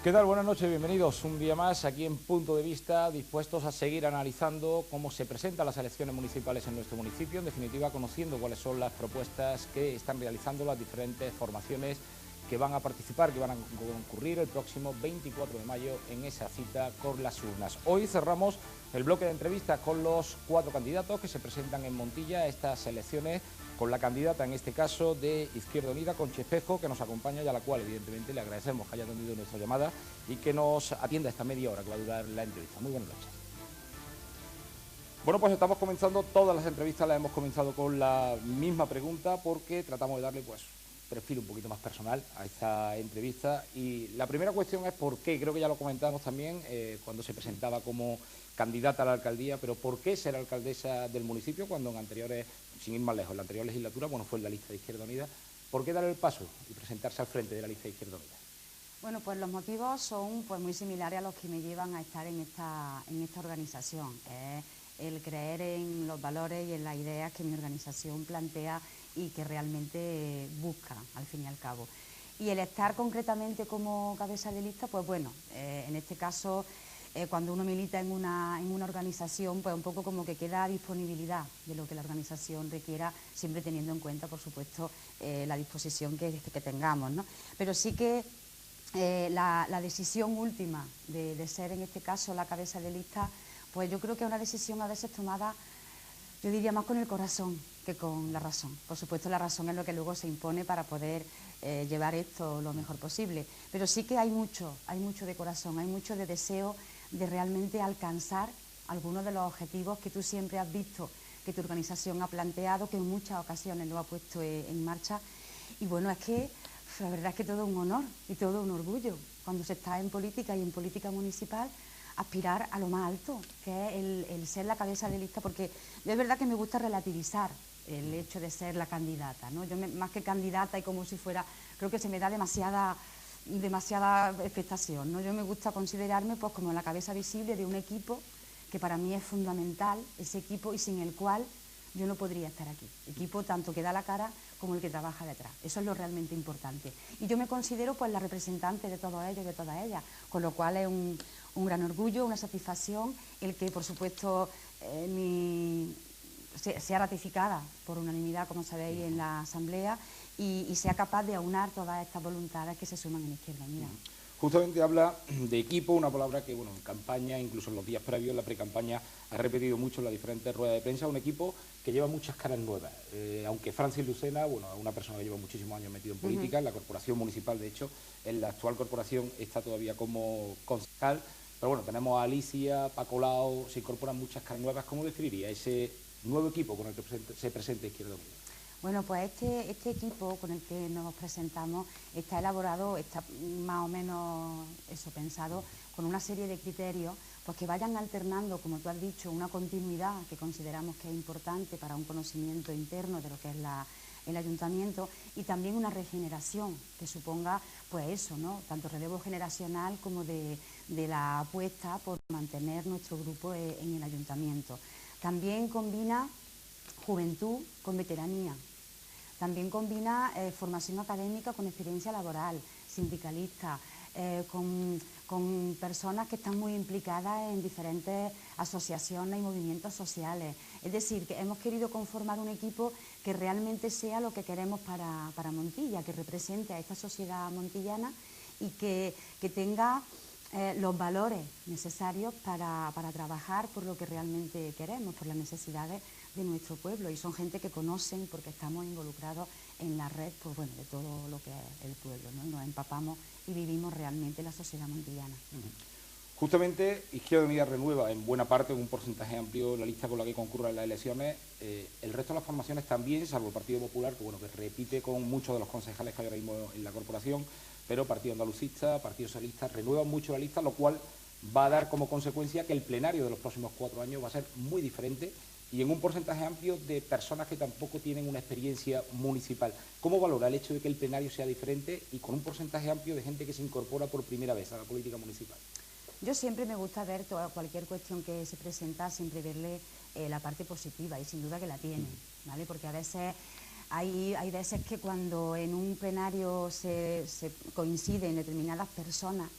¿Qué tal? Buenas noches, bienvenidos un día más aquí en Punto de Vista, dispuestos a seguir analizando cómo se presentan las elecciones municipales en nuestro municipio, en definitiva conociendo cuáles son las propuestas que están realizando las diferentes formaciones que van a participar, que van a concurrir el próximo 24 de mayo en esa cita con las urnas. Hoy cerramos el bloque de entrevistas con los 4 candidatos que se presentan en Montilla a estas elecciones, con la candidata, en este caso, de Izquierda Unida, Conchi Espejo, que nos acompaña y a la cual, evidentemente, le agradecemos que haya atendido nuestra llamada y que nos atienda esta media hora que va a durar la entrevista. Muy buenas noches. Bueno, pues estamos comenzando, todas las entrevistas las hemos comenzado con la misma pregunta porque tratamos de darle, pues, perfil un poquito más personal a esta entrevista. Y la primera cuestión es por qué, creo que ya lo comentamos también cuando se presentaba como candidata a la alcaldía, pero ¿por qué ser alcaldesa del municipio cuando en anteriores, sin ir más lejos, en la anterior legislatura, bueno, fue en la lista de Izquierda Unida? ¿Por qué dar el paso y presentarse al frente de la lista de Izquierda Unida? Bueno, pues los motivos son pues muy similares a los que me llevan a estar en esta organización. El creer en los valores y en las ideas que mi organización plantea y que realmente busca, al fin y al cabo. Y el estar concretamente como cabeza de lista, pues bueno, en este caso, cuando uno milita en una organización, pues un poco como que queda a disponibilidad de lo que la organización requiera, siempre teniendo en cuenta, por supuesto, la disposición que tengamos, ¿no? Pero sí que la decisión última de ser, en este caso, la cabeza de lista, pues yo creo que es una decisión a veces tomada, yo diría, más con el corazón que con la razón. Por supuesto, la razón es lo que luego se impone para poder llevar esto lo mejor posible. Pero sí que hay mucho de corazón, hay mucho de deseo de realmente alcanzar algunos de los objetivos que tú siempre has visto que tu organización ha planteado, que en muchas ocasiones lo ha puesto en marcha. Y bueno, es que la verdad es que todo es un honor y todo un orgullo cuando se está en política y en política municipal, aspirar a lo más alto, que es el ser la cabeza de lista, porque es verdad que me gusta relativizar el hecho de ser la candidata, ¿no? Yo más que candidata y como si fuera, creo que se me da demasiada expectación, ¿no? Yo me gusta considerarme pues como la cabeza visible de un equipo que para mí es fundamental, ese equipo, y sin el cual yo no podría estar aquí. Equipo tanto que da la cara como el que trabaja detrás. Eso es lo realmente importante. Y yo me considero pues la representante de todos ellos y de todas ellas, con lo cual es un gran orgullo, una satisfacción, el que por supuesto sea ratificada por unanimidad, como sabéis, en la Asamblea y sea capaz de aunar todas estas voluntades que se suman en Izquierda Unida. Justamente habla de equipo, una palabra que, bueno, en campaña, incluso en los días previos, en la pre-campaña, ha repetido mucho en las diferentes ruedas de prensa, un equipo que lleva muchas caras nuevas. Aunque Francis Lucena, bueno, una persona que lleva muchísimos años metido en política, en la corporación municipal, de hecho, en la actual corporación está todavía como concejal, pero bueno, tenemos a Alicia, Paco Lao, se incorporan muchas caras nuevas. ¿Cómo describiría ese nuevo equipo con el que se presenta Izquierda Unida? Bueno, pues este equipo con el que nos presentamos está elaborado, está más o menos eso pensado, con una serie de criterios pues que vayan alternando, como tú has dicho, una continuidad que consideramos que es importante para un conocimiento interno de lo que es el ayuntamiento, y también una regeneración que suponga pues eso, ¿no? Tanto relevo generacional como de la apuesta por mantener nuestro grupo en el ayuntamiento. También combina juventud con veteranía. También combina formación académica con experiencia laboral, sindicalista, con personas que están muy implicadas en diferentes asociaciones y movimientos sociales. Es decir, que hemos querido conformar un equipo que realmente sea lo que queremos para Montilla, que represente a esta sociedad montillana y que tenga los valores necesarios para trabajar por lo que realmente queremos, por las necesidades de nuestro pueblo, y son gente que conocen porque estamos involucrados en la red, pues bueno, de todo lo que es el pueblo, ¿no? Nos empapamos y vivimos realmente la sociedad montillana. Justamente Izquierda Unida renueva en buena parte, en un porcentaje amplio, la lista con la que concurren en las elecciones. El resto de las formaciones también, salvo el Partido Popular, que bueno, que repite con muchos de los concejales que hay ahora mismo en la corporación, pero Partido Andalucista, Partido Socialista, renuevan mucho la lista, lo cual va a dar como consecuencia que el plenario de los próximos 4 años va a ser muy diferente y en un porcentaje amplio de personas que tampoco tienen una experiencia municipal. ¿Cómo valora el hecho de que el plenario sea diferente y con un porcentaje amplio de gente que se incorpora por primera vez a la política municipal? Yo siempre me gusta ver cualquier cuestión que se presenta, siempre verle la parte positiva, y sin duda que la tiene, ¿vale? Porque a veces hay veces que cuando en un plenario se coinciden determinadas personas,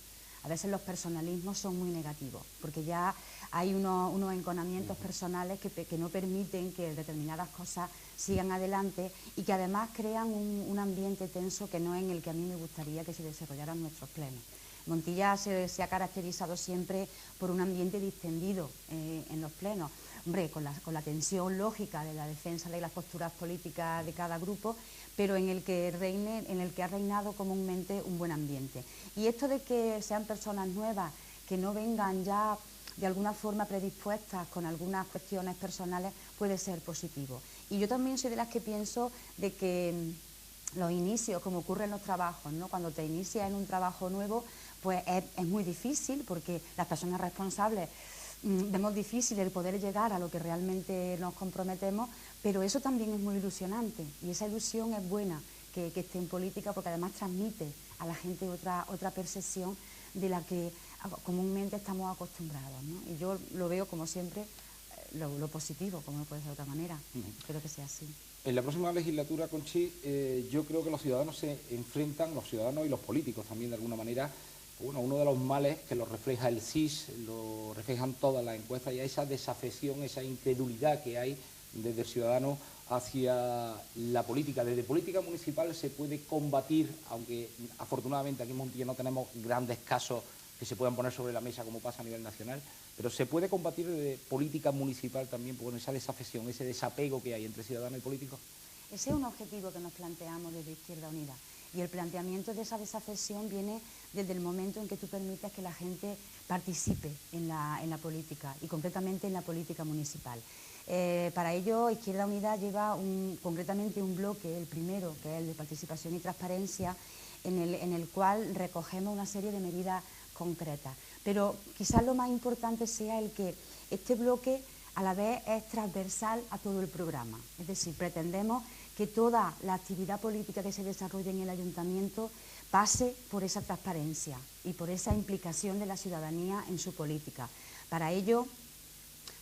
a veces los personalismos son muy negativos, porque ya hay unos enconamientos personales que no permiten que determinadas cosas sigan adelante y que además crean un ambiente tenso que no es en el que a mí me gustaría que se desarrollaran nuestros plenos. Montilla se ha caracterizado siempre por un ambiente distendido en los plenos, hombre, con la tensión lógica de la defensa de las posturas políticas de cada grupo, pero en el que ha reinado comúnmente un buen ambiente. Y esto de que sean personas nuevas, que no vengan ya de alguna forma predispuestas con algunas cuestiones personales, puede ser positivo. Y yo también soy de las que pienso de que los inicios, como ocurre en los trabajos, ¿no? Cuando te inicias en un trabajo nuevo, pues es muy difícil, porque las personas responsables vemos difícil el poder llegar a lo que realmente nos comprometemos, pero eso también es muy ilusionante y esa ilusión es buena que esté en política, porque además transmite a la gente otra percepción de la que comúnmente estamos acostumbrados, ¿no? Y yo lo veo, como siempre, lo positivo, como no puede ser de otra manera. Espero que sea así. En la próxima legislatura, Conchi, yo creo que los ciudadanos se enfrentan, los ciudadanos y los políticos también de alguna manera, bueno, uno de los males que lo refleja el CIS, lo reflejan todas las encuestas, y esa desafección, esa incredulidad que hay desde el ciudadano hacia la política. Desde política municipal se puede combatir, aunque afortunadamente aquí en Montilla no tenemos grandes casos que se puedan poner sobre la mesa como pasa a nivel nacional, pero se puede combatir desde política municipal también por esa desafección, ese desapego que hay entre ciudadanos y políticos. Ese es un objetivo que nos planteamos desde Izquierda Unida, y el planteamiento de esa desafección viene desde el momento en que tú permites que la gente participe en la política, y concretamente en la política municipal. Para ello, Izquierda Unida lleva concretamente un bloque, el primero, que es el de participación y transparencia, en el cual recogemos una serie de medidas concretas. Pero quizás lo más importante sea el que este bloque a la vez es transversal a todo el programa. Es decir, pretendemos que toda la actividad política que se desarrolle en el ayuntamiento pase por esa transparencia y por esa implicación de la ciudadanía en su política. Para ello,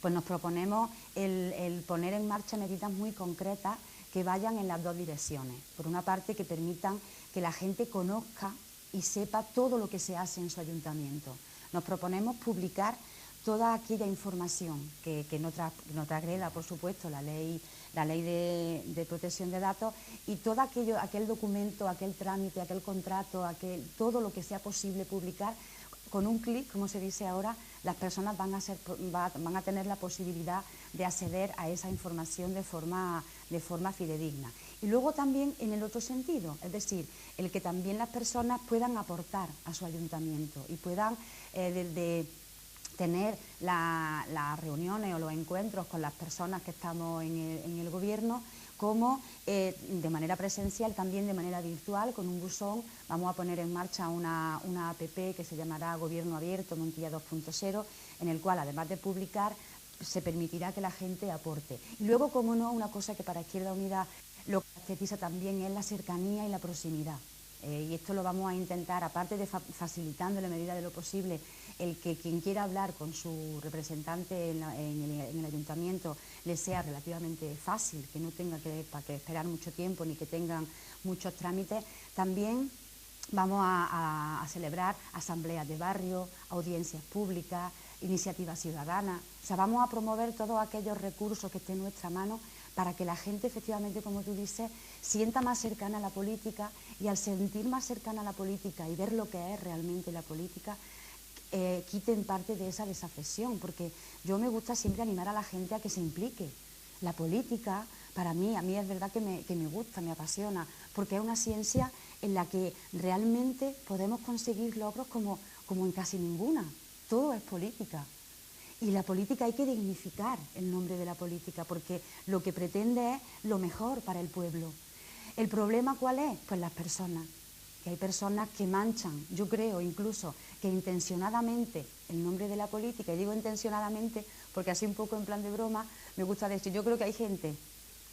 pues nos proponemos el poner en marcha medidas muy concretas que vayan en las dos direcciones. Por una parte, que permitan que la gente conozca y sepa todo lo que se hace en su ayuntamiento. Nos proponemos publicar toda aquella información que no transgreda, por supuesto, la ley de protección de datos, y todo aquel documento, aquel trámite, aquel contrato, todo lo que sea posible publicar. Con un clic, como se dice ahora, las personas van a tener la posibilidad de acceder a esa información de forma fidedigna. Y luego también en el otro sentido, es decir, el que también las personas puedan aportar a su ayuntamiento y puedan desde tener las reuniones o los encuentros con las personas que estamos en el gobierno, como de manera presencial, también de manera virtual, con un buzón. Vamos a poner en marcha una app que se llamará Gobierno Abierto Montilla 2.0, en el cual, además de publicar, se permitirá que la gente aporte. Y luego, como no, una cosa que para Izquierda Unida lo caracteriza también es la cercanía y la proximidad. Y esto lo vamos a intentar, aparte de facilitando en la medida de lo posible el que quien quiera hablar con su representante en el ayuntamiento le sea relativamente fácil, que no tenga que esperar mucho tiempo ni que tengan muchos trámites. También vamos a celebrar asambleas de barrio, audiencias públicas, iniciativas ciudadanas. O sea, vamos a promover todos aquellos recursos que estén en nuestra mano para que la gente, efectivamente, como tú dices, sienta más cercana a la política, y al sentir más cercana a la política y ver lo que es realmente la política, quiten parte de esa desafección, porque yo me gusta siempre animar a la gente a que se implique. La política, para mí, a mí es verdad que me gusta, me apasiona, porque es una ciencia en la que realmente podemos conseguir logros como en casi ninguna. Todo es política. Y la política hay que dignificar el nombre de la política, porque lo que pretende es lo mejor para el pueblo. ¿El problema cuál es? Pues las personas. Que hay personas que manchan, yo creo incluso que intencionadamente, el nombre de la política, y digo intencionadamente porque así un poco en plan de broma me gusta decir, yo creo que hay gente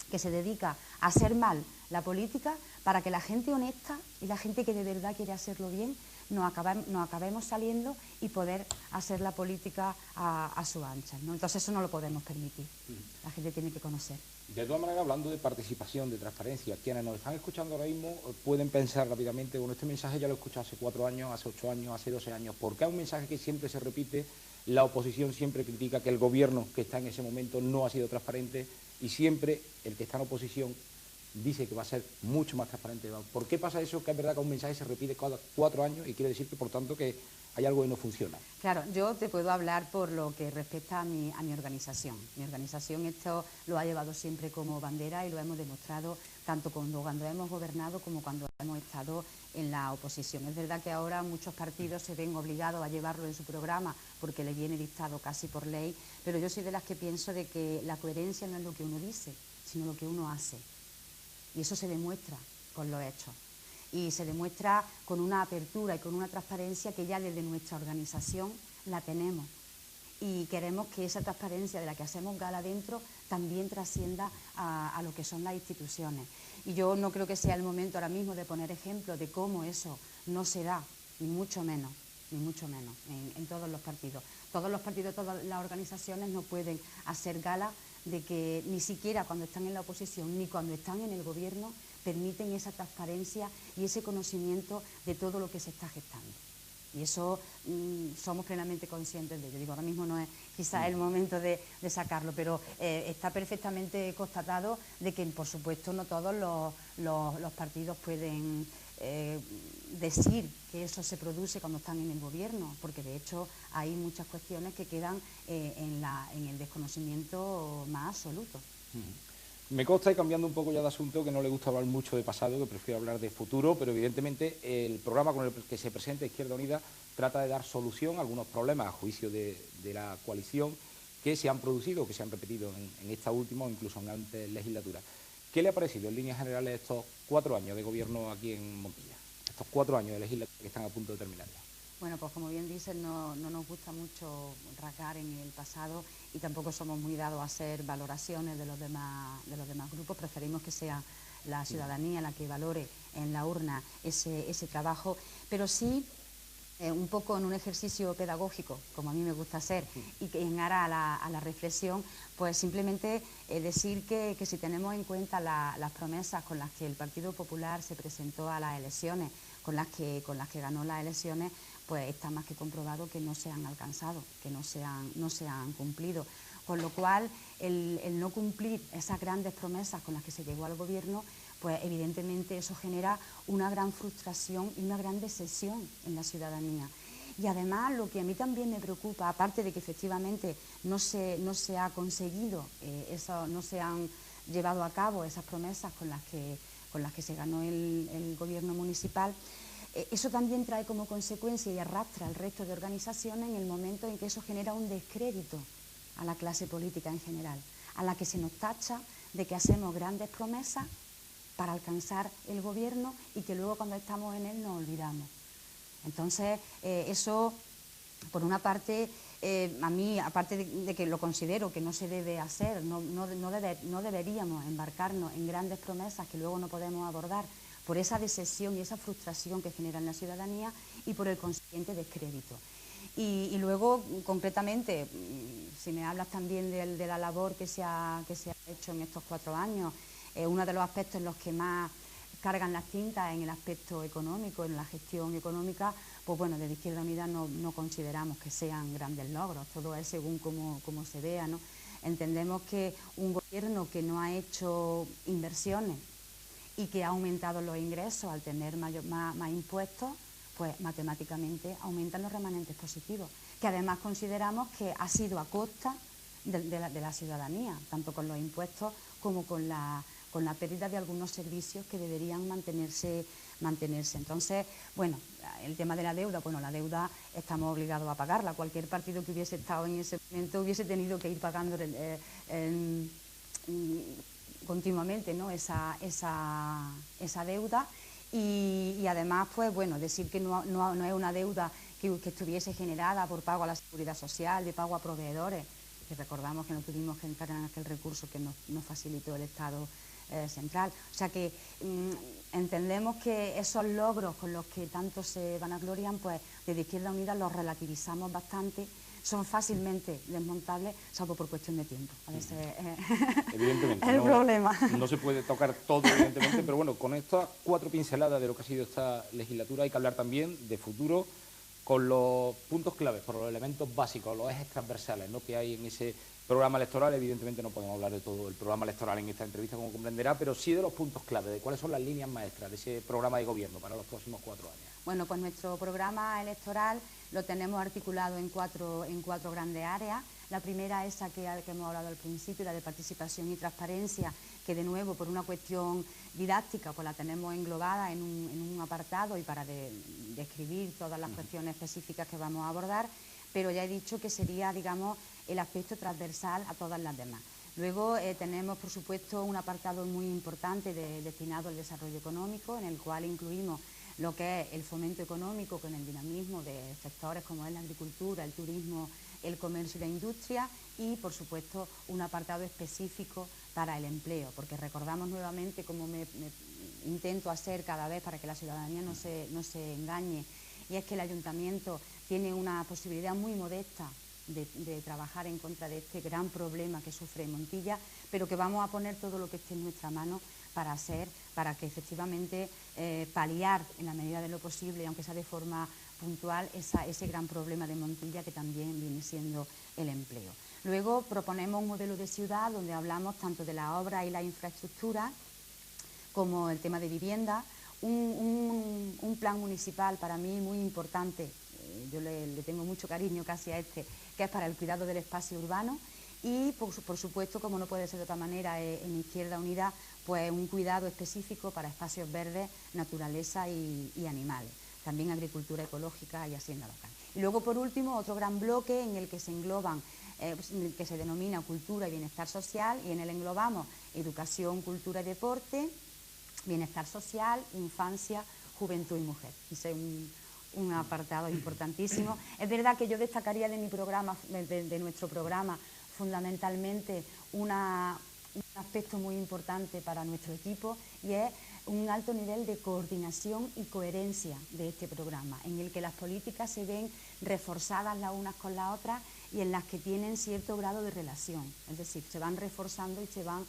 que se dedica a hacer mal la política para que la gente honesta y la gente que de verdad quiere hacerlo bien nos acabemos saliendo y poder hacer la política a su ancha, ¿no? Entonces eso no lo podemos permitir, la gente tiene que conocer. De todas maneras, hablando de participación, de transparencia, quienes nos están escuchando ahora mismo pueden pensar rápidamente, bueno, este mensaje ya lo he escuchado hace 4 años, hace 8 años, hace 12 años, porque es un mensaje que siempre se repite, la oposición siempre critica que el gobierno que está en ese momento no ha sido transparente y siempre el que está en oposición dice que va a ser mucho más transparente. ¿Por qué pasa eso? Que es verdad que un mensaje se repite cada 4 años y quiere decir que, por tanto, que hay algo que no funciona. Claro, yo te puedo hablar por lo que respecta a mi organización. Mi organización esto lo ha llevado siempre como bandera y lo hemos demostrado tanto cuando hemos gobernado como cuando hemos estado en la oposición. Es verdad que ahora muchos partidos se ven obligados a llevarlo en su programa porque le viene dictado casi por ley, pero yo soy de las que pienso de que la coherencia no es lo que uno dice, sino lo que uno hace. Y eso se demuestra con los hechos. Y se demuestra con una apertura y con una transparencia que ya desde nuestra organización la tenemos. Y queremos que esa transparencia de la que hacemos gala dentro también trascienda a lo que son las instituciones. Y yo no creo que sea el momento ahora mismo de poner ejemplos de cómo eso no se da, ni mucho menos en todos los partidos. Todos los partidos, todas las organizaciones no pueden hacer gala de que ni siquiera cuando están en la oposición ni cuando están en el gobierno permiten esa transparencia y ese conocimiento de todo lo que se está gestando. Y eso somos plenamente conscientes de ello. Digo, ahora mismo no es quizás el momento de sacarlo, pero está perfectamente constatado de que, por supuesto, no todos los partidos pueden decir que eso se produce cuando están en el gobierno, porque de hecho hay muchas cuestiones que quedan en el desconocimiento más absoluto. Me consta, y cambiando un poco ya de asunto, que no le gusta hablar mucho de pasado, que prefiere hablar de futuro, pero evidentemente el programa con el que se presenta Izquierda Unida trata de dar solución a algunos problemas a juicio de la coalición que se han producido, que se han repetido en esta última o incluso en la anterior legislatura. ¿Qué le ha parecido en líneas generales estos 4 años de gobierno aquí en Montilla? Estos 4 años de legislatura que están a punto de terminar ya. Bueno, pues como bien dices, no nos gusta mucho rasgar en el pasado y tampoco somos muy dados a hacer valoraciones de los demás grupos. Preferimos que sea la ciudadanía la que valore en la urna ese trabajo, pero sí un poco en un ejercicio pedagógico, como a mí me gusta hacer, y que en aras a la reflexión, pues simplemente decir que si tenemos en cuenta las promesas con las que el Partido Popular se presentó a las elecciones, con las que ganó las elecciones, pues está más que comprobado que no se han alcanzado, que no se han cumplido. Con lo cual, el no cumplir esas grandes promesas con las que se llegó al gobierno, pues evidentemente eso genera una gran frustración y una gran decepción en la ciudadanía. Y además lo que a mí también me preocupa, aparte de que efectivamente no se ha conseguido, no se han llevado a cabo esas promesas con las que se ganó el gobierno municipal, eso también trae como consecuencia y arrastra al resto de organizaciones en el momento en que eso genera un descrédito a la clase política en general, a la que se nos tacha de que hacemos grandes promesas para alcanzar el gobierno y que luego cuando estamos en él nos olvidamos. Entonces, eso, por una parte, a mí, aparte de que lo considero que no se debe hacer, no deberíamos embarcarnos en grandes promesas que luego no podemos abordar por esa decepción y esa frustración que genera en la ciudadanía y por el consiguiente descrédito. Y luego, concretamente, si me hablas también de la labor que se ha hecho en estos 4 años, uno de los aspectos en los que más cargan las tintas en el aspecto económico, en la gestión económica, pues bueno, desde Izquierda Unida no consideramos que sean grandes logros, todo es según cómo se vea, ¿no? Entendemos que un gobierno que no ha hecho inversiones y que ha aumentado los ingresos al tener más impuestos, pues matemáticamente aumentan los remanentes positivos, que además consideramos que ha sido a costa de la ciudadanía, tanto con los impuestos como con la pérdida de algunos servicios que deberían mantenerse. Entonces, bueno, el tema de la deuda, bueno, la deuda estamos obligados a pagarla. Cualquier partido que hubiese estado en ese momento hubiese tenido que ir pagando continuamente, ¿no?, esa deuda. Y además, pues bueno, decir que no es una deuda que estuviese generada por pago a la seguridad social, de pago a proveedores, que recordamos que no tuvimos que entrar en aquel recurso que nos facilitó el Estado central. O sea que entendemos que esos logros con los que tanto se vanaglorian, pues desde Izquierda Unida los relativizamos bastante, son fácilmente desmontables, salvo por cuestión de tiempo. A veces evidentemente, es el problema. No se puede tocar todo, evidentemente, pero bueno, con estas 4 pinceladas de lo que ha sido esta legislatura hay que hablar también de futuro, con los puntos claves, por los elementos básicos, los ejes transversales, ¿no?, que hay en ese programa electoral. Evidentemente no podemos hablar de todo el programa electoral en esta entrevista, como comprenderá, pero sí de los puntos claves, de cuáles son las líneas maestras de ese programa de gobierno para los próximos 4 años. Bueno, pues nuestro programa electoral lo tenemos articulado en cuatro grandes áreas. La primera, esa que hemos hablado al principio, la de participación y transparencia, que de nuevo por una cuestión didáctica pues la tenemos englobada en un apartado y para describir todas las cuestiones específicas que vamos a abordar, pero ya he dicho que sería, digamos, el aspecto transversal a todas las demás. Luego tenemos, por supuesto, un apartado muy importante destinado al desarrollo económico, en el cual incluimos lo que es el fomento económico con el dinamismo de sectores como es la agricultura, el turismo, el comercio y la industria, y por supuesto un apartado específico para el empleo, porque recordamos nuevamente, como me intento hacer cada vez para que la ciudadanía no se engañe, y es que el ayuntamiento tiene una posibilidad muy modesta de trabajar en contra de este gran problema que sufre Montilla, pero que vamos a poner todo lo que esté en nuestra mano para que efectivamente paliar en la medida de lo posible, aunque sea de forma puntual, ese gran problema de Montilla, que también viene siendo el empleo. Luego proponemos un modelo de ciudad donde hablamos tanto de la obra y la infraestructura como el tema de vivienda, un plan municipal para mí muy importante, yo le tengo mucho cariño casi a este, que es para el cuidado del espacio urbano, y por supuesto, como no puede ser de otra manera, en Izquierda Unida, pues un cuidado específico para espacios verdes, naturaleza y animales, también agricultura ecológica y hacienda local. Y luego, por último, otro gran bloque en el que se engloban, que se denomina cultura y bienestar social, y en el englobamos educación, cultura y deporte, bienestar social, infancia, juventud y mujer. Ese es un apartado importantísimo. Es verdad que yo destacaría de mi programa, de nuestro programa, fundamentalmente un aspecto muy importante para nuestro equipo, y es un alto nivel de coordinación y coherencia de este programa, en el que las políticas se ven reforzadas las unas con las otras y en las que tienen cierto grado de relación, es decir, se van reforzando y se van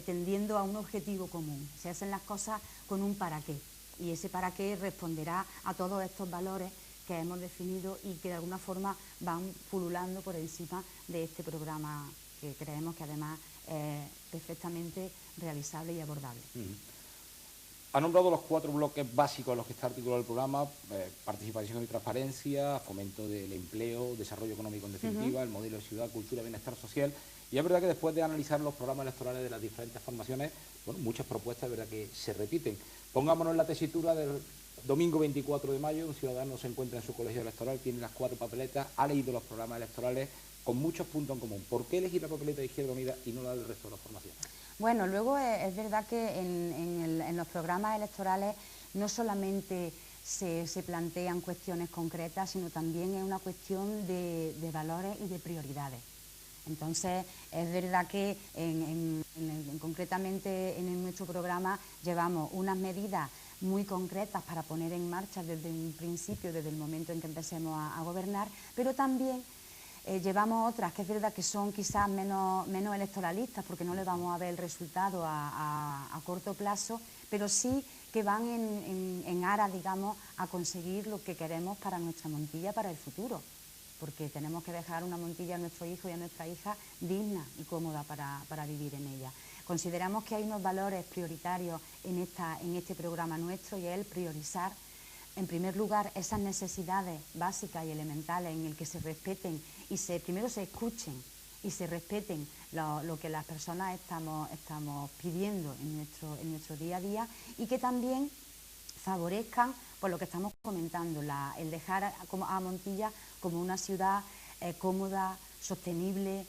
tendiendo a un objetivo común. Se hacen las cosas con un para qué, y ese para qué responderá a todos estos valores que hemos definido y que de alguna forma van pululando por encima de este programa, que creemos que además es perfectamente realizable y abordable. Ha nombrado los 4 bloques básicos en los que está articulado el programa: participación y transparencia, fomento del empleo, desarrollo económico en definitiva, el modelo de ciudad, cultura, bienestar social. Y es verdad que después de analizar los programas electorales de las diferentes formaciones, bueno, muchas propuestas es verdad que se repiten. Pongámonos en la tesitura del domingo 24 de mayo, un ciudadano se encuentra en su colegio electoral, tiene las 4 papeletas, ha leído los programas electorales con muchos puntos en común. ¿Por qué elegir la papeleta de Izquierda Unida y no la del resto de las formaciones? Bueno, luego es verdad que en los programas electorales no solamente se plantean cuestiones concretas, sino también es una cuestión de valores y de prioridades. Entonces, es verdad que concretamente en nuestro programa llevamos unas medidas muy concretas para poner en marcha desde un principio, desde el momento en que empecemos a gobernar, pero también llevamos otras que es verdad que son quizás menos electoralistas, porque no le vamos a ver el resultado a corto plazo, pero sí que van en aras, digamos, a conseguir lo que queremos para nuestra Montilla, para el futuro, porque tenemos que dejar una Montilla a nuestro hijo y a nuestra hija digna y cómoda para vivir en ella. Consideramos que hay unos valores prioritarios en este programa nuestro, y es el priorizar, en primer lugar, esas necesidades básicas y elementales en el que se respeten y primero se escuchen y se respeten lo que las personas estamos pidiendo en nuestro día a día, y que también favorezcan por lo que estamos comentando, el dejar a Montilla como una ciudad cómoda, sostenible,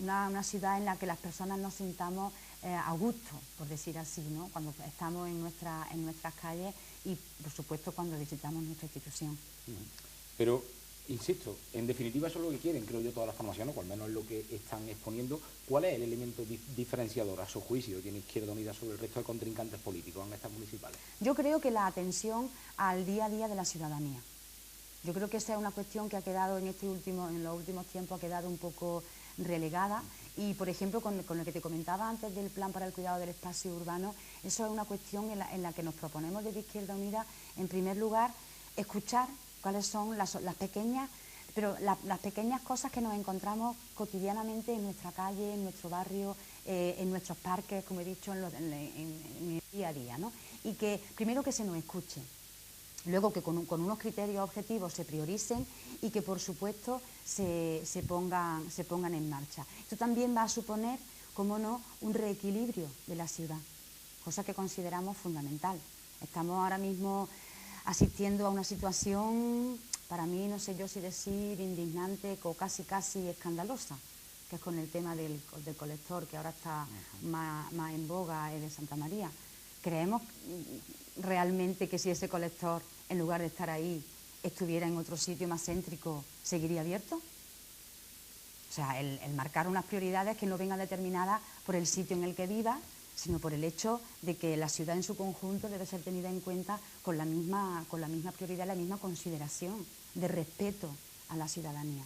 una ciudad en la que las personas nos sintamos a gusto, por decir así, ¿no?, cuando estamos en nuestras calles y, por supuesto, cuando visitamos nuestra institución. Pero, insisto, en definitiva eso es lo que quieren, creo yo, todas las formaciones, o al menos es lo que están exponiendo. ¿Cuál es el elemento diferenciador, a su juicio, que tiene Izquierda Unida sobre el resto de contrincantes políticos en estas municipales? Yo creo que la atención al día a día de la ciudadanía. Yo creo que esa es una cuestión que ha quedado en los últimos tiempos, ha quedado un poco relegada. Y, por ejemplo, con lo que te comentaba antes del plan para el cuidado del espacio urbano, eso es una cuestión en la que nos proponemos desde Izquierda Unida, en primer lugar, escuchar cuáles son las pequeñas, pero las pequeñas cosas que nos encontramos cotidianamente en nuestra calle, en nuestro barrio, en nuestros parques, como he dicho, en el día a día, ¿no? Y que primero que se nos escuche. Luego que con unos criterios objetivos se prioricen y que, por supuesto, se pongan en marcha. Esto también va a suponer, cómo no, un reequilibrio de la ciudad, cosa que consideramos fundamental. Estamos ahora mismo asistiendo a una situación, para mí, no sé yo si decir indignante o casi escandalosa, que es con el tema del colector, que ahora está más en boga, de Santa María. ¿Creemos realmente que si ese colector, en lugar de estar ahí, estuviera en otro sitio más céntrico, seguiría abierto? O sea, el marcar unas prioridades que no vengan determinadas por el sitio en el que viva, sino por el hecho de que la ciudad en su conjunto debe ser tenida en cuenta con la misma prioridad, la misma consideración de respeto a la ciudadanía.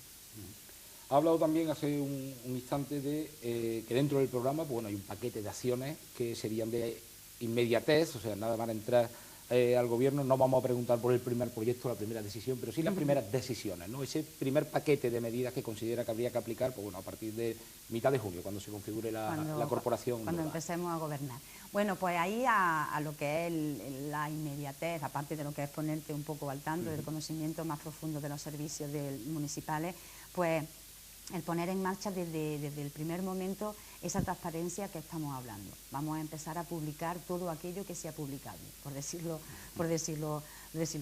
Ha hablado también hace un instante de que dentro del programa, pues bueno, hay un paquete de acciones que serían de inmediatez, o sea, nada más entrar al gobierno, no vamos a preguntar por el primer proyecto, la primera decisión, pero sí las primeras decisiones, ¿no? Ese primer paquete de medidas que considera que habría que aplicar, pues bueno, a partir de mitad de junio, cuando se configure la corporación. Cuando empecemos a gobernar. Bueno, pues ahí a lo que es la inmediatez, aparte de lo que es ponerte un poco al tanto del conocimiento más profundo de los servicios municipales, pues el poner en marcha desde el primer momento esa transparencia que estamos hablando. Vamos a empezar a publicar todo aquello que sea publicable, por decirlo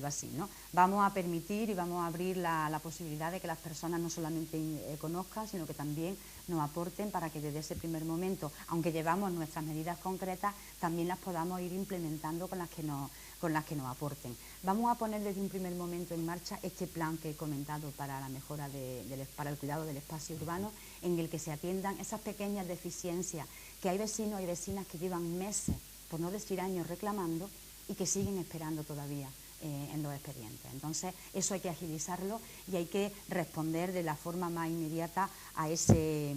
así, ¿no? Vamos a permitir y vamos a abrir la posibilidad de que las personas no solamente conozcan, sino que también nos aporten para que desde ese primer momento, aunque llevamos nuestras medidas concretas, también las podamos ir implementando con las que nos aporten. Vamos a poner desde un primer momento en marcha este plan que he comentado para la mejora para el cuidado del espacio urbano, en el que se atiendan esas pequeñas deficiencias que hay vecinos y vecinas que llevan meses, por no decir años, reclamando y que siguen esperando todavía en los expedientes. Entonces, eso hay que agilizarlo y hay que responder de la forma más inmediata a esas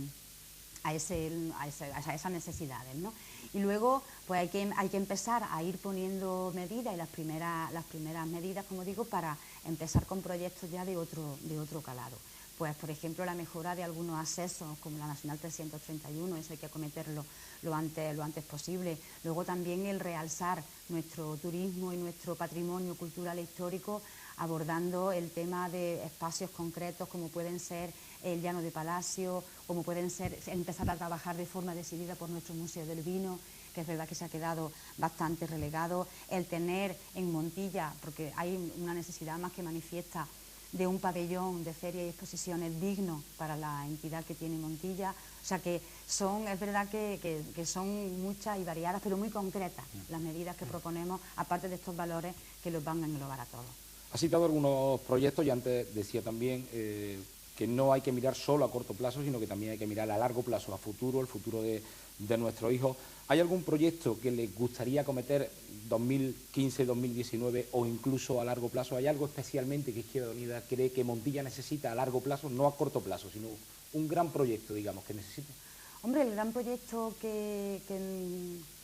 necesidades, ¿no? Y luego, pues hay que empezar a ir poniendo medidas y las primeras medidas, como digo, para empezar con proyectos ya de otro calado. Pues, por ejemplo, la mejora de algunos accesos, como la Nacional 331, eso hay que acometerlo lo antes posible. Luego también el realzar nuestro turismo y nuestro patrimonio cultural e histórico, abordando el tema de espacios concretos como pueden ser el Llano de Palacio, como pueden ser empezar a trabajar de forma decidida por nuestro Museo del Vino, que es verdad que se ha quedado bastante relegado, el tener en Montilla, porque hay una necesidad más que manifiesta, de un pabellón de ferias y exposiciones digno para la entidad que tiene Montilla. O sea que es verdad que son muchas y variadas, pero muy concretas las medidas que proponemos, aparte de estos valores que los van a englobar a todos. Ha citado algunos proyectos y antes decía también que no hay que mirar solo a corto plazo, sino que también hay que mirar a largo plazo, a futuro, el futuro de nuestros hijos. ¿Hay algún proyecto que les gustaría acometer 2015, 2019 o incluso a largo plazo? ¿Hay algo especialmente que Izquierda Unida cree que Montilla necesita a largo plazo, no a corto plazo, sino un gran proyecto, digamos, que necesita? Hombre, el gran proyecto que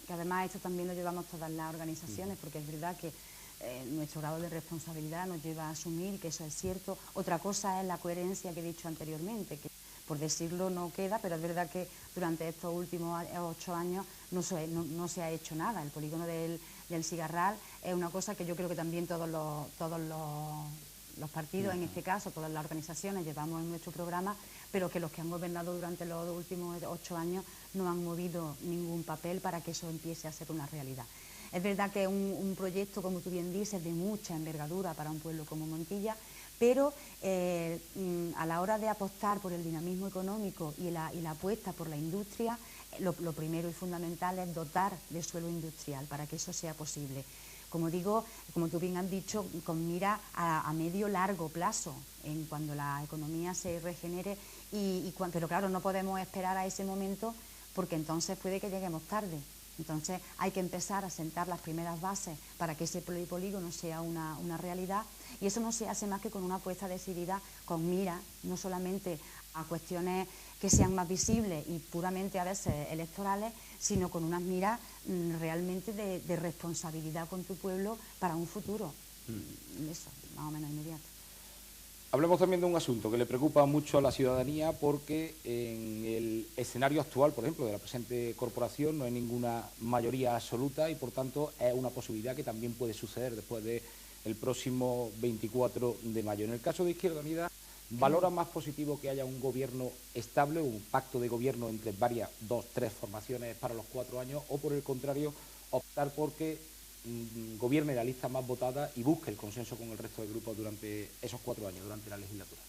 además esto también lo llevamos todas las organizaciones, porque es verdad que nuestro grado de responsabilidad nos lleva a asumir que eso es cierto. Otra cosa es la coherencia que he dicho anteriormente, que por decirlo no queda, pero es verdad que durante estos últimos 8 años no se ha hecho nada. El polígono del Cigarral es una cosa que yo creo que también todos los partidos, en este caso, todas las organizaciones llevamos en nuestro programa, pero que los que han gobernado durante los últimos 8 años no han movido ningún papel para que eso empiece a ser una realidad. Es verdad que es un proyecto, como tú bien dices, de mucha envergadura para un pueblo como Montilla, pero a la hora de apostar por el dinamismo económico y la apuesta por la industria, lo primero y fundamental es dotar de suelo industrial para que eso sea posible. Como digo, como tú bien has dicho, con mira a medio largo plazo, en cuando la economía se regenere, pero claro, no podemos esperar a ese momento porque entonces puede que lleguemos tarde. Entonces hay que empezar a sentar las primeras bases para que ese polígono sea una realidad, y eso no se hace más que con una apuesta decidida, con mira no solamente a cuestiones que sean más visibles y puramente a veces electorales, sino con unas miras realmente de responsabilidad con tu pueblo para un futuro. Eso, más o menos inmediato. Hablemos también de un asunto que le preocupa mucho a la ciudadanía, porque en el escenario actual, por ejemplo, de la presente corporación, no hay ninguna mayoría absoluta y, por tanto, es una posibilidad que también puede suceder después del próximo 24 de mayo. En el caso de Izquierda Unida, ¿valora más positivo que haya un gobierno estable, un pacto de gobierno entre varias, 2, 3 formaciones para los 4 años, o, por el contrario, optar porque gobierne la lista más votada y busque el consenso con el resto de grupos durante esos 4 años, durante la legislatura?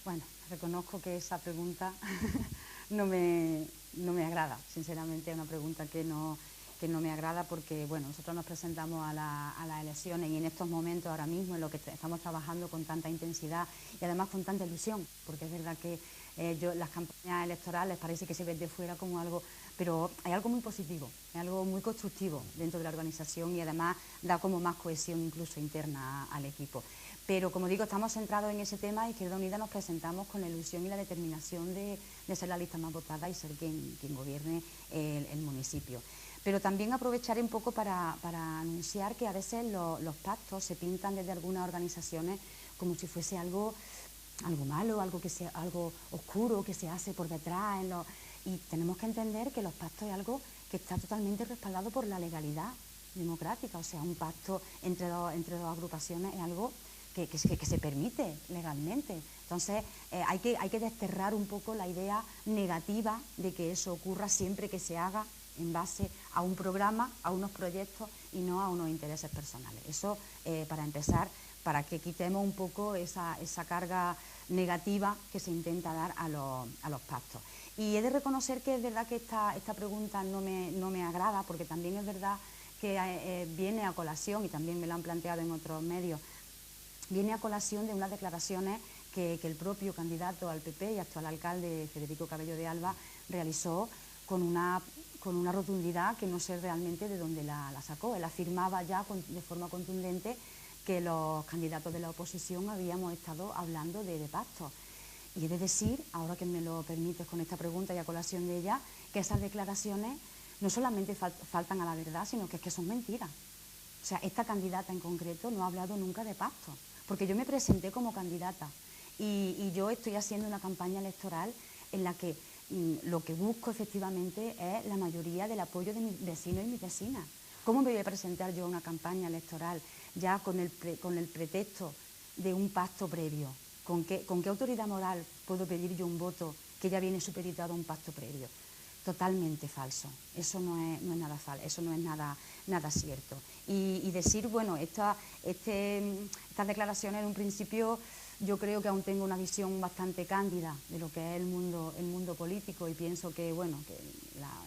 Bueno, reconozco que esa pregunta no me agrada, sinceramente es una pregunta que no me agrada, porque bueno, nosotros nos presentamos a las elecciones y en estos momentos, ahora mismo, en lo que estamos trabajando con tanta intensidad y además con tanta ilusión, porque es verdad que las campañas electorales parece que se ven de fuera como algo, pero hay algo muy positivo, hay algo muy constructivo dentro de la organización y además da como más cohesión incluso interna al equipo. Pero, como digo, estamos centrados en ese tema y Izquierda Unida nos presentamos con la ilusión y la determinación de ser la lista más votada y ser quien gobierne el municipio. Pero también aprovecharé un poco para anunciar que a veces los pactos se pintan desde algunas organizaciones como si fuese algo malo, algo oscuro que se hace por detrás. Y tenemos que entender que los pactos es algo que está totalmente respaldado por la legalidad democrática. O sea, un pacto entre dos agrupaciones es algo que se permite legalmente. Entonces hay que desterrar un poco la idea negativa de que eso ocurra siempre que se haga en base a un programa, a unos proyectos y no a unos intereses personales. Eso, para empezar, para que quitemos un poco esa carga negativa que se intenta dar a los pactos. Y he de reconocer que es verdad que esta pregunta no me agrada, porque también es verdad que viene a colación, y también me lo han planteado en otros medios, viene a colación de unas declaraciones que el propio candidato al PP y actual alcalde, Federico Cabello de Alba, realizó con una rotundidad que no sé realmente de dónde la sacó. Él afirmaba ya de forma contundente que los candidatos de la oposición habíamos estado hablando de pactos. Y he de decir, ahora que me lo permites con esta pregunta y a colación de ella, que esas declaraciones no solamente faltan a la verdad, sino que es que son mentiras. O sea, esta candidata en concreto no ha hablado nunca de pactos, porque yo me presenté como candidata y yo estoy haciendo una campaña electoral en la que lo que busco efectivamente es la mayoría del apoyo de mis vecinos y mis vecinas. ¿Cómo me voy a presentar yo a una campaña electoral ya con el pretexto de un pacto previo? ¿Con qué autoridad moral puedo pedir yo un voto que ya viene supeditado a un pacto previo? Totalmente falso. Eso no es nada falso, eso no es nada cierto. Y decir, bueno, estas declaraciones en un principio yo creo que aún tengo una visión bastante cándida de lo que es el mundo político, y pienso que, bueno, que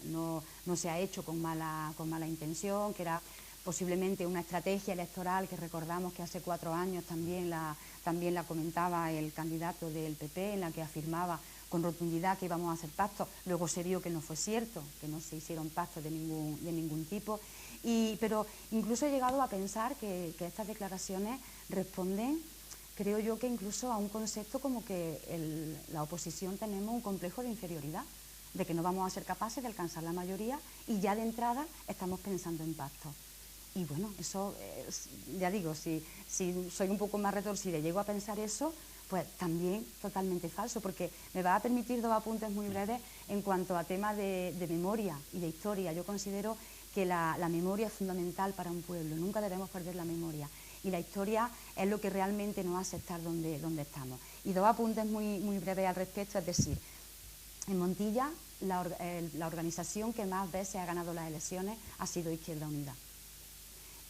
no se ha hecho con mala intención, que era posiblemente una estrategia electoral que recordamos que hace 4 años también la comentaba el candidato del PP, en la que afirmaba con rotundidad que íbamos a hacer pactos. Luego se vio que no fue cierto, que no se hicieron pactos de ningún tipo. Pero incluso he llegado a pensar que estas declaraciones responden, creo yo, que incluso a un concepto como que la oposición tenemos un complejo de inferioridad, de que no vamos a ser capaces de alcanzar la mayoría y ya de entrada estamos pensando en pactos. Y bueno, eso, ya digo, si soy un poco más retorcida y llego a pensar eso, pues también totalmente falso, porque me va a permitir 2 apuntes muy breves en cuanto a temas de memoria y de historia. Yo considero que la memoria es fundamental para un pueblo, nunca debemos perder la memoria. Y la historia es lo que realmente nos hace estar donde estamos. Y 2 apuntes muy breves al respecto, es decir, en Montilla la organización que más veces ha ganado las elecciones ha sido Izquierda Unida.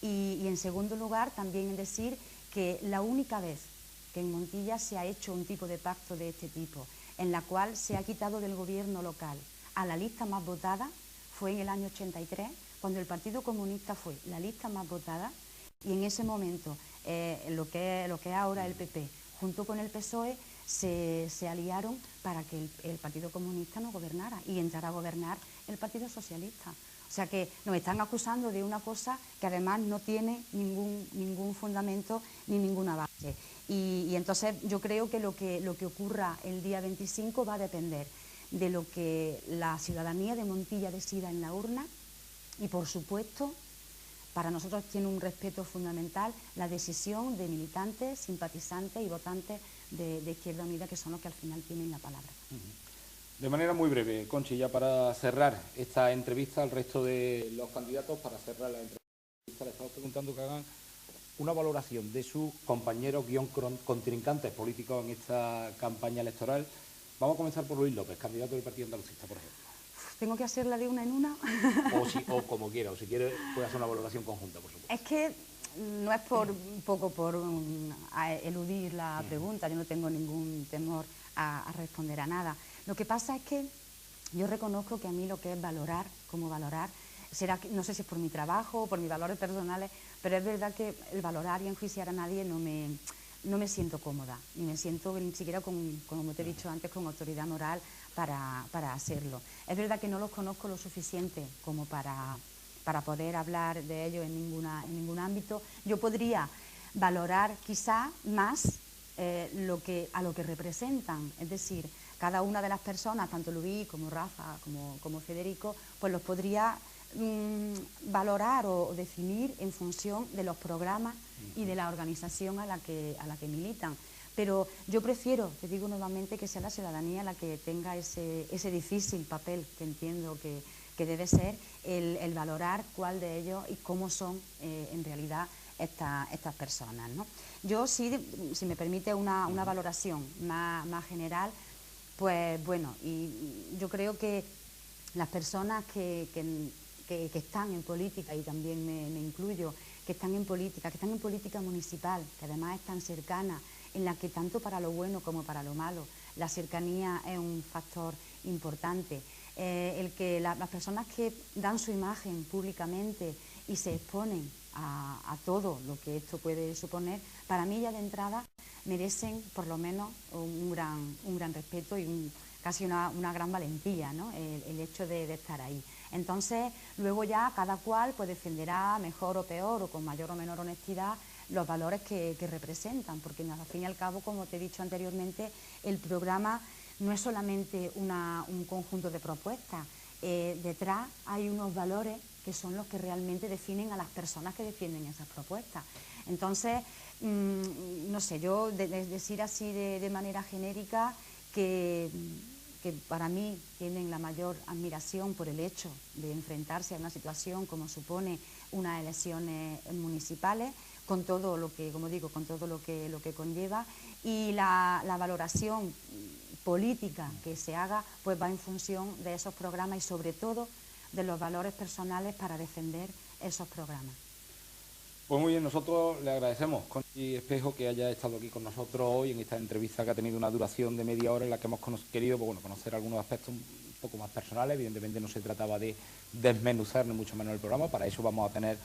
Y en segundo lugar, también decir que la única vez que en Montilla se ha hecho un tipo de pacto de este tipo, en la cual se ha quitado del gobierno local a la lista más votada, fue en el año 83, cuando el Partido Comunista fue la lista más votada, y en ese momento lo que es ahora el PP, junto con el PSOE, se aliaron para que el Partido Comunista no gobernara y entrara a gobernar el Partido Socialista. O sea que nos están acusando de una cosa que además no tiene ningún fundamento ni ninguna base. Y entonces yo creo que lo que ocurra el día 25 va a depender de lo que la ciudadanía de Montilla decida en la urna y, por supuesto, para nosotros tiene un respeto fundamental la decisión de militantes, simpatizantes y votantes de Izquierda Unida, que son los que al final tienen la palabra. De manera muy breve, Conchi, ya para cerrar esta entrevista al resto de los candidatos, para cerrar la entrevista, le estamos preguntando que hagan una valoración de sus compañeros contrincantes políticos en esta campaña electoral. Vamos a comenzar por Luis López, candidato del Partido Andalucista, por ejemplo. ¿Tengo que hacerla de una en una? O como quiera, o si quiere puede hacer una valoración conjunta, por supuesto. Es que no es un poco por eludir la pregunta, yo no tengo ningún temor a responder a nada. Lo que pasa es que yo reconozco que a mí lo que es valorar, como valorar, será, no sé si es por mi trabajo o por mis valores personales, pero es verdad que el valorar y enjuiciar a nadie no me siento cómoda, ni me siento ni siquiera, como te he dicho antes, con autoridad moral para hacerlo. Es verdad que no los conozco lo suficiente como para poder hablar de ellos en ningún ámbito. Yo podría valorar quizá más a lo que representan, es decir, cada una de las personas, tanto Luis como Rafa como Federico, pues los podría valorar o definir en función de los programas y de la organización a la que militan. Pero yo prefiero, te digo nuevamente, que sea la ciudadanía la que tenga ese difícil papel que entiendo que debe ser el valorar cuál de ellos y cómo son en realidad estas personas, ¿no? Yo sí, si me permite una valoración más general, pues bueno, y yo creo que las personas que están en política, y también me incluyo, que están en política municipal, que además es tan cercana, en la que tanto para lo bueno como para lo malo la cercanía es un factor importante. El que las personas que dan su imagen públicamente y se exponen a todo lo que esto puede suponer, para mí ya de entrada merecen por lo menos un gran respeto y casi una gran valentía, ¿no? El hecho de estar ahí. Entonces, luego ya cada cual pues defenderá mejor o peor o con mayor o menor honestidad los valores que representan, porque al fin y al cabo, como te he dicho anteriormente, el programa no es solamente un conjunto de propuestas, detrás hay unos valores que son los que realmente definen a las personas que defienden esas propuestas. Entonces, no sé, yo decir así de manera genérica que para mí tienen la mayor admiración por el hecho de enfrentarse a una situación como supone unas elecciones municipales, con todo lo que, como digo, con todo lo que conlleva, y la valoración política que se haga pues va en función de esos programas y sobre todo de los valores personales para defender esos programas. Pues muy bien, nosotros le agradecemos, Conchi Espejo, que haya estado aquí con nosotros hoy en esta entrevista que ha tenido una duración de media hora en la que hemos querido conocer algunos aspectos un poco más personales. Evidentemente no se trataba de desmenuzar ni mucho menos el programa, para eso vamos a tener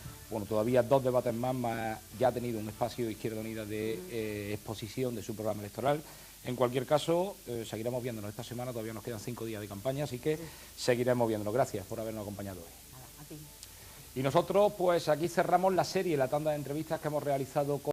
todavía 2 debates más ya ha tenido un espacio de Izquierda Unida de exposición de su programa electoral. En cualquier caso, seguiremos viéndonos esta semana, todavía nos quedan 5 días de campaña, así que seguiremos viéndonos. Gracias por habernos acompañado hoy. Nada, a ti. Y nosotros, pues aquí cerramos la serie, la tanda de entrevistas que hemos realizado con